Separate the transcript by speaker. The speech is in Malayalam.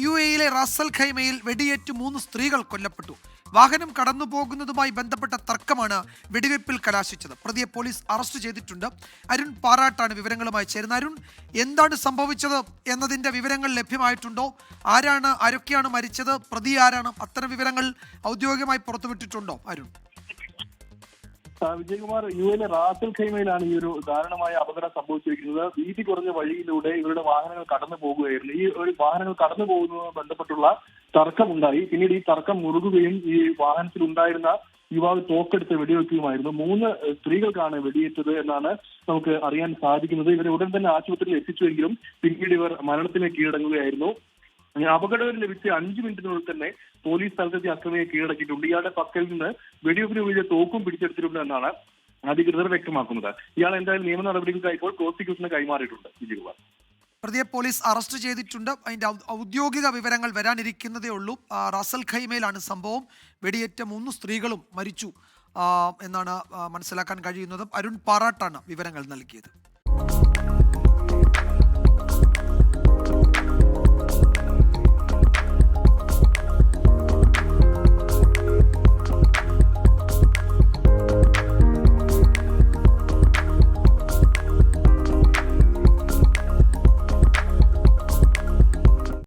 Speaker 1: UAE-യിലെ റാസൽ ഖൈമയിൽ വെടിയേറ്റ് 3 സ്ത്രീകൾ കൊല്ലപ്പെട്ടു. വാഹനം കടന്നു പോകുന്നതുമായി ബന്ധപ്പെട്ട തർക്കമാണ് വെടിവെപ്പിൽ കലാശിച്ചത്. പ്രതിയെ പോലീസ് അറസ്റ്റ് ചെയ്തിട്ടുണ്ട്. അരുൺ പാറാട്ടാണ് വിവരങ്ങളുമായി ചേരുന്നത്. അരുൺ, എന്താണ് സംഭവിച്ചത് എന്നതിന്റെ വിവരങ്ങൾ ലഭ്യമായിട്ടുണ്ടോ? ആരൊക്കെയാണ് മരിച്ചത്? പ്രതി ആരാണ്? അത്തരം വിവരങ്ങൾ ഔദ്യോഗികമായി പുറത്തുവിട്ടിട്ടുണ്ടോ അരുൺ?
Speaker 2: വിജയകുമാർ, UAE-യിലെ റാസൽ ഖൈമയിലാണ് ഈ ഒരു ദാരുണമായ അപകടം സംഭവിച്ചിരിക്കുന്നത്. വീതി കുറഞ്ഞ വഴിയിലൂടെ ഇവരുടെ വാഹനങ്ങൾ കടന്നു പോകുകയായിരുന്നു. ഈ ഒരു വാഹനങ്ങൾ കടന്നു പോകുന്നതുമായി ബന്ധപ്പെട്ടുള്ള തർക്കമുണ്ടായി. പിന്നീട് ഈ തർക്കം മുറുകുകയും ഈ വാഹനത്തിൽ ഉണ്ടായിരുന്ന യുവാവ് തോക്കെടുത്ത് വെടിവെക്കുകയുമായിരുന്നു. 3 സ്ത്രീകൾക്കാണ് വെടിയേറ്റത് എന്നാണ് നമുക്ക് അറിയാൻ സാധിക്കുന്നത്. ഇവരെ ഉടൻ തന്നെ ആശുപത്രിയിൽ എത്തിച്ചുവെങ്കിലും പിന്നീട് ഇവർ മരണത്തിന് കീഴടങ്ങുകയായിരുന്നു. അപകടം ലഭിച്ച 5 മിനിറ്റിനുള്ളിൽ തന്നെ പോലീസ് സ്ഥലത്തെത്തി അക്രമിയെ കീഴടക്കിയിട്ടുണ്ട്. ഇയാളുടെ പക്കൽ നിന്ന് വെടിവെപ്പിന് ഉപയോഗിച്ച തോക്കും പിടിച്ചെടുത്തിട്ടുണ്ട് എന്നാണ് അധികൃതർ വ്യക്തമാക്കുന്നത്. ഇയാൾ എന്തായാലും നിയമ നടപടികൾക്കായി ഇപ്പോൾ പ്രോസിക്യൂഷന് കൈമാറിയിട്ടുണ്ട്. വിജയകുമാർ,
Speaker 1: പ്രതിയെ പോലീസ് അറസ്റ്റ് ചെയ്തിട്ടുണ്ട്. അതിന്റെ ഔദ്യോഗിക വിവരങ്ങൾ വരാനിരിക്കുന്നതേ ഉള്ളൂ. റാസൽ ഖൈമയിലാണ് സംഭവം. വെടിയേറ്റ 3 സ്ത്രീകളും മരിച്ചു എന്നാണ് മനസ്സിലാക്കാൻ കഴിയുന്നത്. അരുൺ പാറാട്ടാണ് വിവരങ്ങൾ നൽകിയത്.